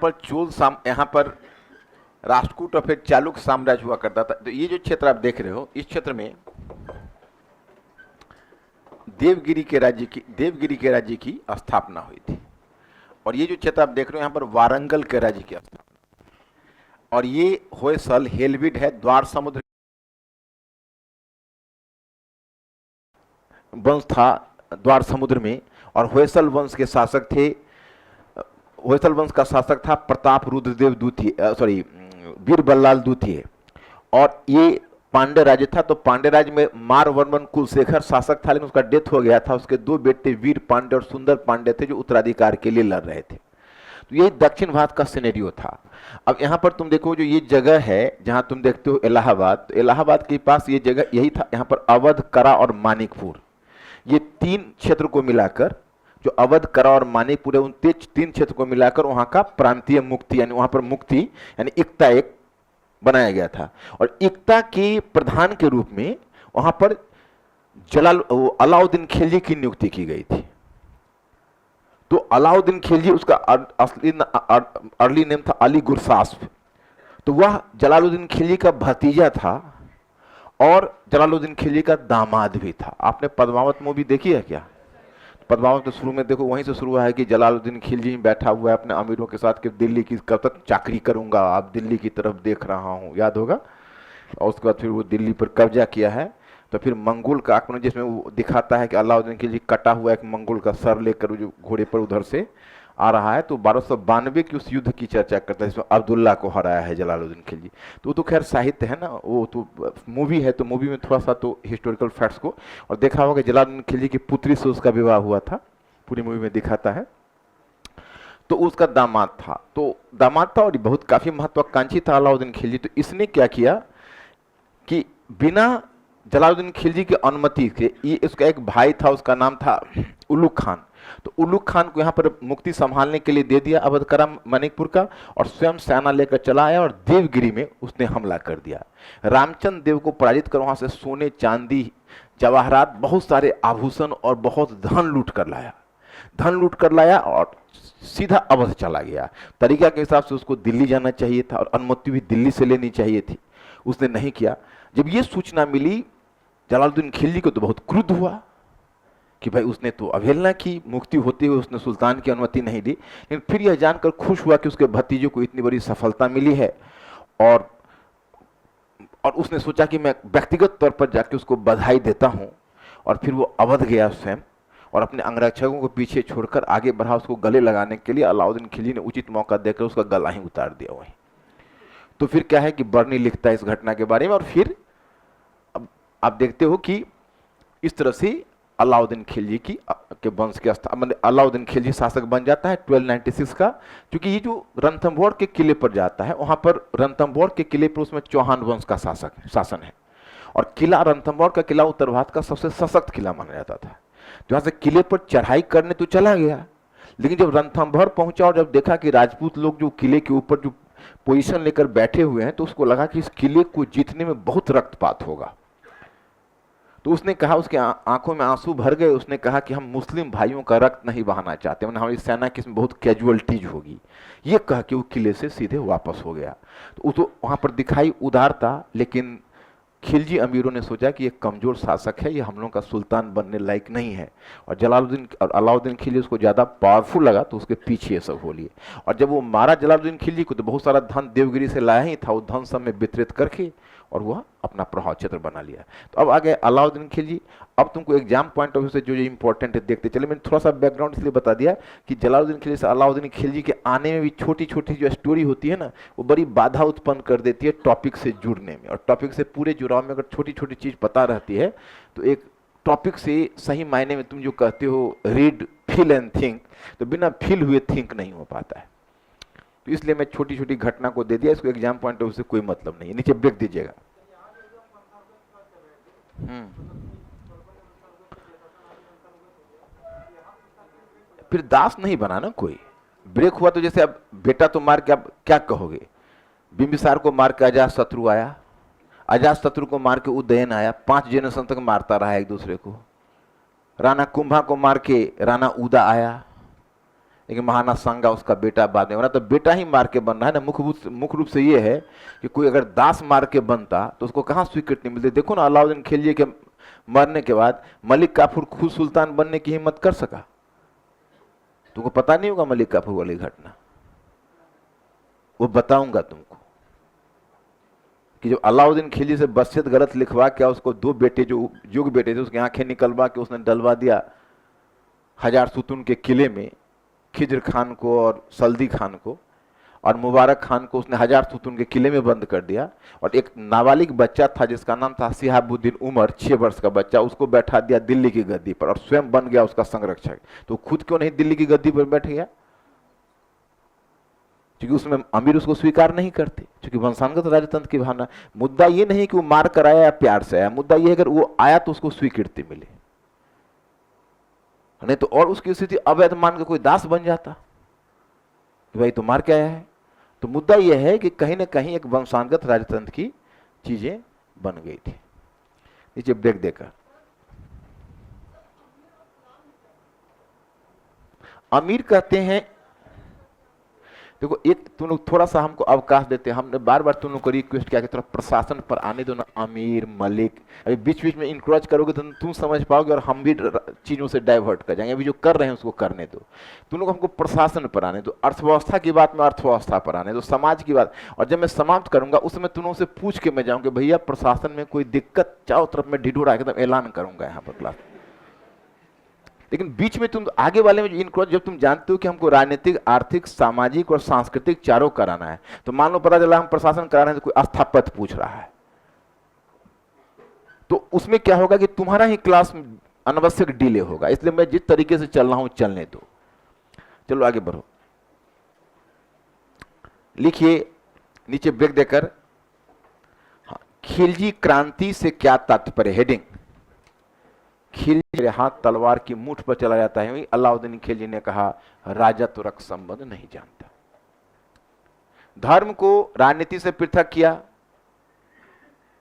पर यहाँ पर राष्ट्रकूट और फिर चालुक्य साम्राज्य हुआ करता था। तो ये जो क्षेत्र आप देख रहे हो, इस क्षेत्र में देवगिरी के राज्य की स्थापना हुई थी। और ये जो क्षेत्र आप देख रहे हो, यहाँ पर वारंगल के राज्य की स्थापना। और ये होयसल हेलविड है, द्वार समुद्र वंश था द्वार समुद्र में। और होयसल वंश के शासक थे, होयसल वंश का शासक था प्रताप रुद्रदेव द्वितीय, वीर बल्लाल द्वितीय। और ये पांड्य राज्य था। तो पांड्य राज्य में मारवर्मन कुलशेखर शासक था, लेकिन उसका डेथ हो गया था। उसके दो बेटे वीर पांड्य और सुंदर पांड्य थे, जो उत्तराधिकार के लिए लड़ रहे थे। तो ये दक्षिण भारत का सिनेरियो था। अब यहाँ पर तुम देखो, जो ये जगह है जहाँ तुम देखते हो इलाहाबाद, तो इलाहाबाद के पास ये जगह यही था। यहाँ पर अवध, करा और मानिकपुर, ये तीन क्षेत्र को मिलाकर, जो अवध, करा और मानिकपुर है, उन तीन क्षेत्र को मिलाकर वहां का प्रांतीय मुक्ति, यानी वहां पर मुक्ति यानी इक्ता एक बनाया गया था। और इक्ता के प्रधान के रूप में वहां पर अलाउद्दीन खिलजी की नियुक्ति की गई थी। तो अलाउद्दीन खिलजी, उसका अर्ली नेम था अली गुरसास्प। तो वह जलालुद्दीन खिलजी का भतीजा था और जलालुद्दीन खिलजी का दामाद भी था। आपने पद्मावत मूवी देखी है क्या? पद्मावत में शुरू में देखो, वहीं से शुरू हुआ है कि जलालुद्दीन खिलजी बैठा हुआ है अपने अमीरों के साथ कि दिल्ली की कब तक चाकरी करूंगा, आप दिल्ली की तरफ देख रहा हूं, याद होगा। और उसके बाद फिर वो दिल्ली पर कब्जा किया है। तो फिर मंगोल का आक्रमण, जिसमें वो दिखाता है कि अलाउद्दीन खिलजी कटा हुआ एक मंगोल का सर लेकर जो घोड़े पर उधर से आ रहा है। तो 1292 की उस युद्ध की चर्चा करता है, जिसमें अब्दुल्ला को हराया है जलालुद्दीन खिलजी। तो वो तो खैर साहित्य है ना, वो तो मूवी है, तो मूवी में थोड़ा सा तो हिस्टोरिकल फैक्ट्स को और देखा होगा। जलालुद्दीन खिलजी की पुत्री से उसका विवाह हुआ था, पूरी मूवी में दिखाता है। तो उसका दामाद था, और बहुत काफी महत्वाकांक्षी था अलाउद्दीन खिलजी। तो इसने क्या किया कि बिना जलालुद्दीन खिलजी की अनुमति के, ये उसका एक भाई था, उसका नाम था उलुग खान। तो उलुग खान को यहाँ पर मुक्ति संभालने के लिए दे दिया अवध, करा, मणिकपुर का, और स्वयं सेना लेकर चला आया और देवगिरी में उसने हमला कर दिया। रामचंद्र देव को पराजित कर वहां से सोने, चांदी, जवाहरात, बहुत सारे आभूषण और बहुत धन लूट कर लाया और सीधा अवध चला गया। तरीका के हिसाब से उसको दिल्ली जाना चाहिए था और अनुमति भी दिल्ली से लेनी चाहिए थी, उसने नहीं किया। जब ये सूचना मिली जलालुद्दीन खिलजी को, तो बहुत क्रुद्ध हुआ कि भाई उसने तो अवहेलना की, मुक्ति होते हुए उसने सुल्तान की अनुमति नहीं दी। लेकिन फिर यह जानकर खुश हुआ कि उसके भतीजे को इतनी बड़ी सफलता मिली है। और उसने सोचा कि मैं व्यक्तिगत तौर पर जाके उसको बधाई देता हूं। और फिर वो अवध गया स्वयं, और अपने अंगरक्षकों को पीछे छोड़कर आगे बढ़ा उसको गले लगाने के लिए। अलाउद्दीन खिलजी ने उचित मौका देकर उसका गला ही उतार दिया वहीं। तो फिर क्या है कि बर्नी लिखता है इस घटना के बारे में। और फिर अब आप देखते हो कि इस तरह से अलाउद्दीन खिलजी के वंश के मतलब अलाउद्दीन खिलजी शासक बन जाता है 1296 का। क्योंकि ये जो रणथंभौर के किले पर जाता है, वहां पर रणथंभौर के किले पर उसमें चौहान वंश का शासन है। और किला रणथंभौर का किला उत्तर भारत का सबसे सशक्त किला माना जाता था। जहां से किले पर चढ़ाई करने तो चला गया, लेकिन जब रणथंभौर पहुंचा और जब देखा कि राजपूत लोग जो किले के ऊपर जो पोजीशन लेकर बैठे हुए हैं, तो उसको लगा कि इस किले को जीतने में बहुत रक्तपात होगा। तो उसने कहा, उसके आंखों में आंसू भर गए। उसने कहा कि हम मुस्लिम भाइयों का रक्त नहीं बहाना चाहते, हमारी सेना की इसमें बहुत कैजुअलिटीज होगी। ये कह के वो किले से सीधे वापस हो गया। तो वहां पर दिखाई उदारता, लेकिन खिलजी अमीरों ने सोचा कि ये कमजोर शासक है, ये हम लोगों का सुल्तान बनने लायक नहीं है। और अलाउद्दीन खिलजी उसको ज्यादा पावरफुल लगा, तो उसके पीछे ये सब हो लिए। और जब वो मारा जलालुद्दीन खिलजी को, तो बहुत सारा धन देवगिरी से लाया ही था, वो धन सब में वितरित करके और वह अपना प्रभाव क्षेत्र बना लिया। तो अब आ गए अलाउद्दीन खिलजी। अब तुमको एग्जाम पॉइंट ऑफ व्यू से जो इंपॉर्टेंट है देखते चले। मैंने थोड़ा सा बैकग्राउंड इसलिए बता दिया कि जलालुद्दीन खिलजी से अलाउद्दीन खिलजी के आने में भी छोटी छोटी जो स्टोरी होती है ना, वो बड़ी बाधा उत्पन्न कर देती है टॉपिक से जुड़ने में। और टॉपिक से पूरे जुड़ाव में अगर छोटी छोटी चीज पता रहती है, तो एक टॉपिक से सही मायने में तुम जो कहते हो रीड, फील एंड थिंक, तो बिना फील हुए थिंक नहीं हो पाता है। तो इसलिए मैं छोटी छोटी घटना को दे दिया, इसको एग्जाम पॉइंट ऑफ व्यू से कोई मतलब नहीं है। नीचे ब्रेक दीजिएगा। फिर दास नहीं बना ना कोई। ब्रेक हुआ तो जैसे अब बेटा तो मार के अब क्या कहोगे? बिंबिसार को मार के अजात शत्रु आया, अजात शत्रु को मार के उदयन आया, 5 जनरेशन तक मारता रहा एक दूसरे को। राणा कुंभा को मार के राणा उदा आया, लेकिन महाना सांगा उसका बेटा बाद में बना, तो बेटा ही मार के बन रहा है ना। मुख्य रूप से ये है कि कोई अगर दास मार के बनता तो उसको कहाँ स्वीकृति मिलती। देखो ना, अलाउद्दीन खिलजी के मरने के बाद मलिक काफूर खुद सुल्तान बनने की हिम्मत कर सका। तुमको पता नहीं होगा मलिक काफूर वाली घटना, वो बताऊंगा तुमको कि जब अलाउद्दीन खिलजी से वसीयत गलत लिखवा के उसको 2 बेटे जो युग बेटे थे उसकी आंखें निकलवा के उसने डलवा दिया हजार सुतून के किले में, खिज्र खान को और सल्दी खान को, और मुबारक खान को उसने हजार सुतून के किले में बंद कर दिया। और एक नाबालिग बच्चा था जिसका नाम था सिहाबुद्दीन उमर, 6 वर्ष का बच्चा, उसको बैठा दिया दिल्ली की गद्दी पर और स्वयं बन गया उसका संरक्षक। तो खुद क्यों नहीं दिल्ली की गद्दी पर बैठ गया? क्योंकि उसमें अमीर उसको स्वीकार नहीं करते, क्योंकि वंशानुगत राजतंत्र की भावना। मुद्दा ये नहीं कि वो मार कर आया या प्यार से आया, मुद्दा ये है अगर वो आया तो उसको स्वीकृति मिले, नहीं तो और उसकी स्थिति अवैध मान के कोई दास बन जाता कि भाई तो मार के आया है। तो मुद्दा यह है कि कहीं ना कहीं एक वंशानुगत राजतंत्र की चीजें बन गई थी। नीचे ब्रेक देकर अमीर कहते हैं, देखो एक तुम लोग थोड़ा सा हमको अवकाश देते हैं, हमने बार बार तुम लोग को रिक्वेस्ट किया कि थोड़ा प्रशासन पर आने दो ना, अमीर मलिक। अभी बीच बीच में इंक्रोच करोगे तो तुम समझ पाओगे और हम भी चीजों से डाइवर्ट कर जाएंगे। अभी जो कर रहे हैं उसको करने दो, तुम लोग हमको प्रशासन पर आने दो, अर्थव्यवस्था की बात में अर्थव्यवस्था पर आने दो, समाज की बात। और जब मैं समाप्त करूंगा उसमें तुम लोगों से पूछ के मैं जाऊंगा भैया प्रशासन में कोई दिक्कत, चारों तरफ में ढिढोरा एकदम ऐलान करूंगा यहाँ पर क्लास। लेकिन बीच में तुम आगे वाले में इनको जब तुम जानते हो कि हमको राजनीतिक, आर्थिक, सामाजिक और सांस्कृतिक चारों कराना है, तो मान लो पता चला हम प्रशासन करा रहे हैं तो कोई आस्थापद पूछ रहा है, तो उसमें क्या होगा कि तुम्हारा ही क्लास अनावश्यक डिले होगा। इसलिए मैं जिस तरीके से चल रहा हूं चलने दो। चलो आगे बढ़ो, लिखिए नीचे ब्रेक देकर। खिलजी क्रांति से क्या तात्पर्य? हेडिंग, खिलजी हाथ तलवार की मूठ पर चला जाता है। अलाउद्दीन खिलजी ने कहा राजा तो रक्त संबंध नहीं जानता। धर्म को राजनीति से पृथक किया।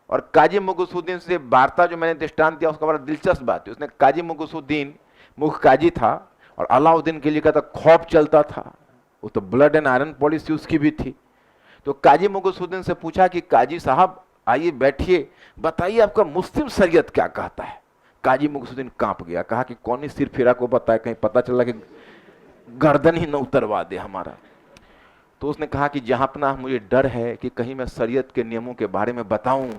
और काजी मुगुसुद्दीन से वार्ता जो मैंने दृष्टांत दिया उसका बड़ा दिलचस्प बात है। उसने काजी मुगुसुद्दीन मुख्य काजी था और अलाउद्दीन खिलजी का तो खौफ चलता था, वो तो ब्लड एंड आयरन पॉलिसी उसकी भी थी। तो काजी मुगुसुद्दीन से पूछा कि काजी साहब आइए बैठिए, बताइए आपका मुस्लिम शरीयत क्या कहता है। काजी मुगुसुद्दीन कांप गया, कहा कि कौन ही सिर फिरा को बताए, कहीं पता चला कि गर्दन ही न उतरवा दे हमारा। तो उसने कहा कि जहांपना मुझे डर है कि कहीं मैं शरीयत के नियमों के बारे में बताऊं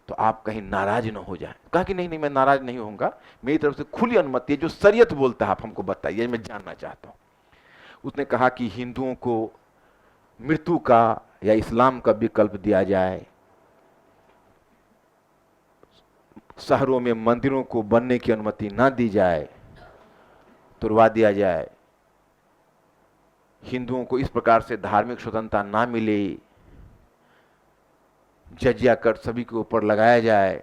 तो आप कहीं नाराज न हो जाएं। कहा कि नहीं नहीं मैं नाराज नहीं होऊंगा, मेरी तरफ से खुली अनुमति है, जो शरीयत बोलता है आप हमको बताइए, मैं जानना चाहता हूं। उसने कहा कि हिंदुओं को मृत्यु का या इस्लाम का विकल्प दिया जाए, शहरों में मंदिरों को बनने की अनुमति ना दी जाए, तुड़वा दिया जाए, हिंदुओं को इस प्रकार से धार्मिक स्वतंत्रता ना मिले, जजिया कर सभी के ऊपर लगाया जाए।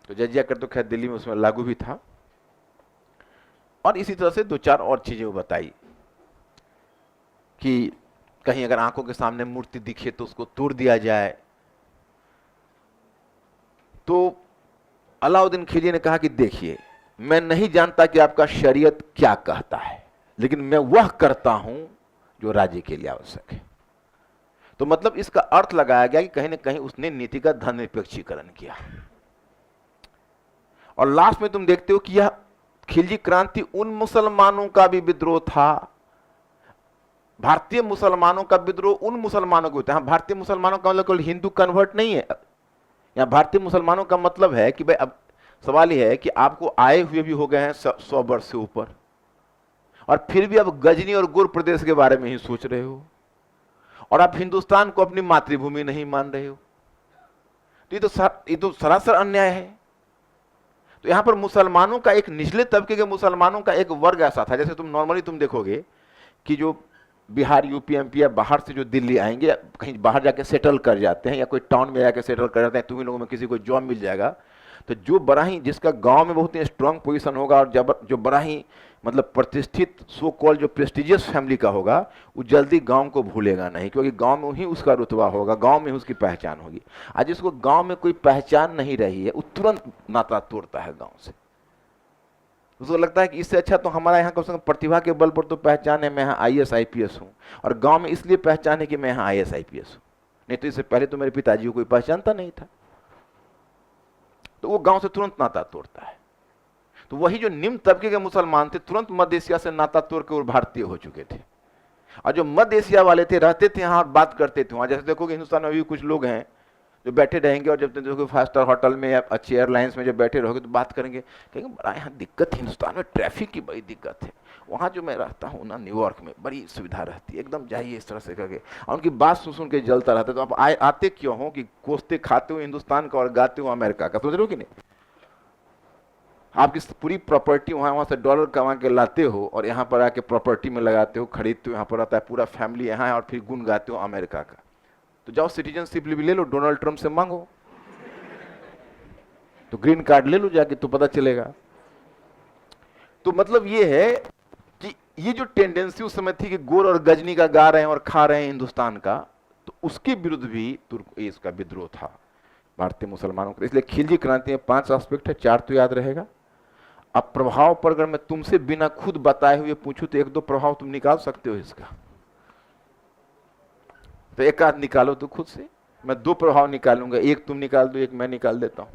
तो जजिया कर तो खैर दिल्ली में उसमें लागू भी था। और इसी तरह से 2-4 और चीजें वो बताई कि कहीं अगर आंखों के सामने मूर्ति दिखे तो उसको तोड़ दिया जाए। तो अलाउद्दीन खिलजी ने कहा कि देखिए मैं नहीं जानता कि आपका शरीयत क्या कहता है, लेकिन मैं वह करता हूं जो राज्य के लिए आवश्यक है। तो मतलब इसका अर्थ लगाया गया कि कहीं ना कहीं उसने नीतिगत धर्मनिरपेक्षीकरण किया। और लास्ट में तुम देखते हो कि यह खिलजी क्रांति उन मुसलमानों का भी विद्रोह था, भारतीय मुसलमानों का विद्रोह उन मुसलमानों को होता है। भारतीय मुसलमानों का मतलब केवल हिंदू कन्वर्ट नहीं है। यहाँ भारतीय मुसलमानों का मतलब है कि भाई अब सवाल यह है कि आपको आए हुए भी हो गए हैं 100 वर्ष से ऊपर, और फिर भी अब गजनी और गुर प्रदेश के बारे में ही सोच रहे हो, और आप हिंदुस्तान को अपनी मातृभूमि नहीं मान रहे हो। तो ये तो सरासर अन्याय है। तो यहां पर मुसलमानों का एक निचले तबके के मुसलमानों का एक वर्ग ऐसा था, जैसे तुम नॉर्मली तुम देखोगे कि जो बिहार, यूपी, एमपी या बाहर से जो दिल्ली आएंगे, कहीं बाहर जाके सेटल कर जाते हैं या कोई टाउन में जाके सेटल कर जाते हैं, तुम्हीं लोगों में किसी को जॉब मिल जाएगा। तो जो बड़ा ही, जिसका गांव में बहुत ही स्ट्रांग पोजीशन होगा और जो बड़ा ही मतलब प्रतिष्ठित सो कॉल जो प्रेस्टिजियस फैमिली का होगा, वो जल्दी गांव को भूलेगा नहीं, क्योंकि गांव में ही उसका रुतबा होगा, गांव में ही उसकी पहचान होगी। आज जिसको गांव में कोई पहचान नहीं रही है वो तुरंत नाता तोड़ता है गांव से। उसको लगता है कि इससे अच्छा तो हमारा यहाँ कम से कम प्रतिभा के बल पर तो पहचान है, मैं यहाँ IAS IPS हूँ, और गांव में इसलिए पहचान है कि मैं यहाँ IAS IPS हूँ, नहीं तो इससे पहले तो मेरे पिताजी को कोई पहचानता नहीं था। तो वो गांव से तुरंत नाता तोड़ता है। तो वही जो निम्न तबके के मुसलमान थे, तुरंत मध्य एशिया से नाता तोड़ के वो भारतीय हो चुके थे। और जो मध्य एशिया वाले थे, रहते थे यहाँ और बात करते थे वहाँ। जैसे देखोगे हिंदुस्तान में भी कुछ लोग हैं जो बैठे रहेंगे, और जब देखोगे 5 स्टार होटल में या अच्छी एयरलाइंस में जब बैठे रहोगे तो बात करेंगे, कहेंगे बड़ा यहाँ दिक्कत, हिंदुस्तान में ट्रैफिक की बड़ी दिक्कत है। वहाँ जो मैं रहता हूँ ना न्यूयॉर्क में, बड़ी सुविधा रहती है, एकदम जाइए इस तरह से करके। और उनकी बात सुन के जलता रहता है। तो आप आते क्यों हो कि कोसते खाते हो हिंदुस्तान का और गाते हो अमेरिका का, समझ रहे हो कि नहीं? आपकी पूरी प्रॉपर्टी वहाँ से डॉलर कमा के लाते हो और यहाँ पर आके प्रॉपर्टी में लगाते हो, खरीदते हो, यहाँ पर आता है पूरा फैमिली यहाँ है, और फिर गुण गाते हो अमेरिका का। तो जाओ सिटीजनशिप भी ले लो, डोनाल्ड ट्रंप से मांगो, तो ग्रीन कार्ड ले लो जाके, तो पता चलेगा। तो मतलब ये है कि ये जो टेंडेंसी उस समय थी कि गोर और गजनी का गा रहे हैं और खा रहे हैं हिंदुस्तान का, तो उसके विरुद्ध भी तुर्क इसका विद्रोह था भारतीय मुसलमानों का। इसलिए खिलजी क्रांति में 5 एस्पेक्ट है, 4 तो याद रहेगा। अब प्रभाव पर अगर मैं तुमसे बिना खुद बताए हुए पूछूं तो 1-2 प्रभाव तुम निकाल सकते हो इसका, तो एक आध निकालो तो खुद से। मैं 2 प्रभाव निकालूंगा, एक तुम निकाल दो, एक मैं निकाल देता हूं।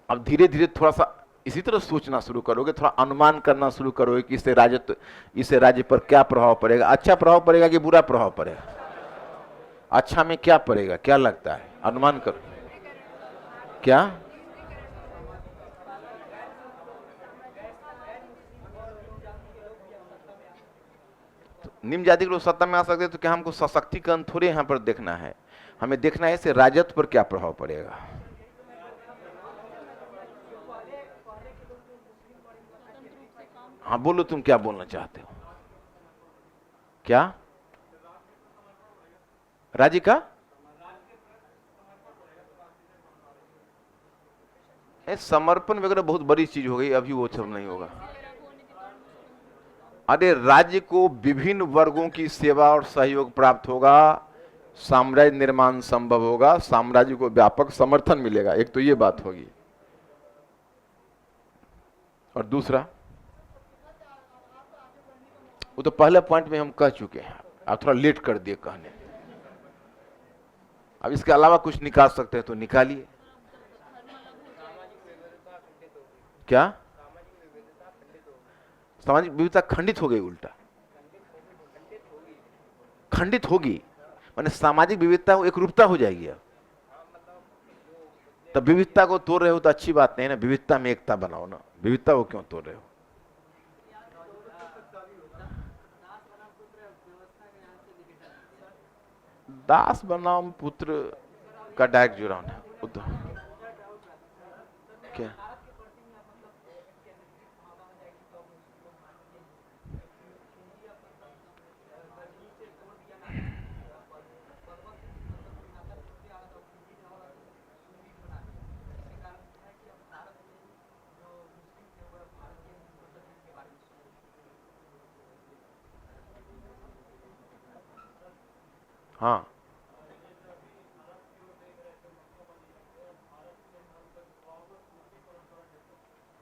अब धीरे धीरे थोड़ा सा इसी तरह सोचना शुरू करोगे, थोड़ा अनुमान करना शुरू करोगे कि इससे राज्य पर क्या प्रभाव पड़ेगा। अच्छा प्रभाव पड़ेगा कि बुरा प्रभाव पड़ेगा? अच्छा में क्या पड़ेगा, क्या लगता है? अनुमान करो। क्या? निम्न जाति के लोग सत्ता में आ सकते हैं, तो क्या हमको सशक्तिकरण थोड़े यहां पर देखना है, हमें देखना है इससे राजत्व पर क्या प्रभाव पड़ेगा। हाँ बोलो, तुम क्या बोलना चाहते हो? क्या? राज्य का समर्पण वगैरह बहुत बड़ी चीज हो गई, अभी वो सब नहीं होगा। अरे राज्य को विभिन्न वर्गों की सेवा और सहयोग प्राप्त होगा, साम्राज्य निर्माण संभव होगा, साम्राज्य को व्यापक समर्थन मिलेगा, एक तो ये बात होगी। और दूसरा, वो तो पहले पॉइंट में हम कह चुके हैं, आप थोड़ा लेट कर दिए कहने। अब इसके अलावा कुछ निकाल सकते हैं तो निकालिए। क्या? सामाजिक विविधता खंडित हो गई, उल्टा खंडित होगी, माने सामाजिक विविधता एक रूपता हो जाएगी। अब तब विविधता को तोड़ रहे हो तो अच्छी बात नहीं ना, विविधता में एकता बनाओ ना, विविधता को क्यों तोड़ रहे हो? दास बनाओ पुत्र का डायरेक्ट जुड़ाव है क्या? हाँ,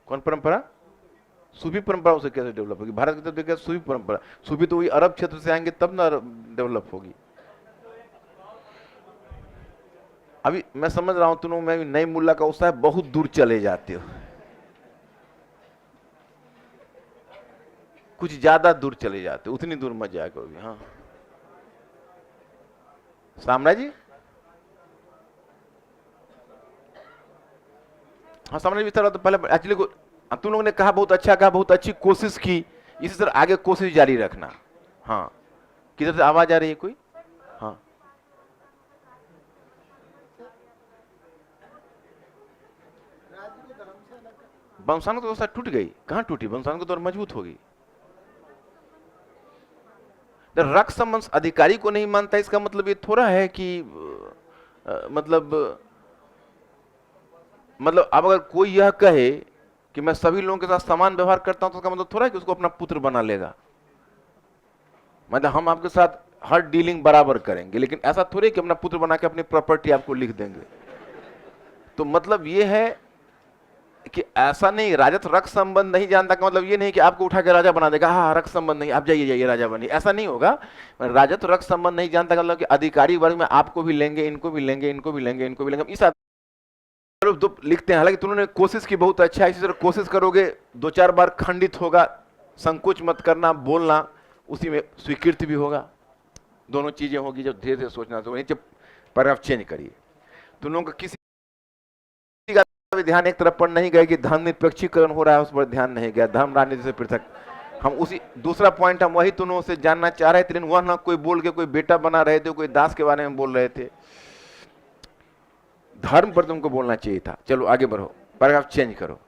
कौन परंपरा? सूफी परंपरा उसे कैसे डेवलप होगी? भारत की तरफ देखिए सूफी परंपरा, सूफी तो वही अरब क्षेत्र से आएंगे तब ना डेवलप होगी। अभी मैं समझ रहा हूं तुम, मैं नई मुल्ला का उत्साह बहुत दूर चले जाते हो, कुछ ज्यादा दूर चले जाते हो, उतनी दूर मत जाया करो भी। हाँ साम्राज्य, हाँ साम्राज्य विस्तार तो पहले एक्चुअली तुम लोगों ने कहा बहुत अच्छा, कहा बहुत अच्छी कोशिश की, इसी तरह आगे कोशिश जारी रखना। हाँ किधर से आवाज आ रही है कोई? हाँ वंशानुगत व्यवस्था टूट गई, कहां टूटी? वंशानुगत और मजबूत होगी। रक्त संबंध अधिकारी को नहीं मानता, इसका मतलब ये थोड़ा है कि मतलब अब अगर कोई यह कहे कि मैं सभी लोगों के साथ समान व्यवहार करता हूं, तो उसका मतलब थोड़ा है कि उसको अपना पुत्र बना लेगा। मतलब हम आपके साथ हर डीलिंग बराबर करेंगे, लेकिन ऐसा थोड़ी कि अपना पुत्र बना के अपनी प्रॉपर्टी आपको लिख देंगे। तो मतलब ये है कि ऐसा नहीं, राजत रक्त संबंध नहीं जानता का मतलब ये नहीं कि आपको उठा के राजा बना देगा, हाँ रक्त संबंध नहीं, आप जाइए जाइए राजा बनिए, ऐसा नहीं होगा। राजत रक्त संबंध नहीं जानता का मतलब कि अधिकारी वर्ग में आपको भी लेंगे, इनको भी लेंगे, इनको भी लेंगे, इनको भी लेंगे, इस दो लिखते हैं। हालांकि तुमने कोशिश की बहुत अच्छा है, इसी तरह कोशिश करोगे, दो चार बार खंडित होगा, संकोच मत करना, बोलना, उसी में स्वीकृति भी होगा, दोनों चीजें होगी। जब धीरे धीरे सोचना तो नीचे पैराग्राफ चेंज करिए। तुम लोगों का किसी का भी ध्यान एक तरफ पर नहीं गया कि धर्म निरपेक्षीकरण हो रहा है, उस पर ध्यान नहीं गया, धर्म राजनीति से पृथक। हम उसी दूसरा पॉइंट हम वही तुम लोगों से जानना चाह रहे थे, लेकिन वह ना कोई बोल के कोई बेटा बना रहे थे, कोई दास के बारे में बोल रहे थे, धर्म पर तुमको बोलना चाहिए था। चलो आगे बढ़ो, पैराग्राफ चेंज करो।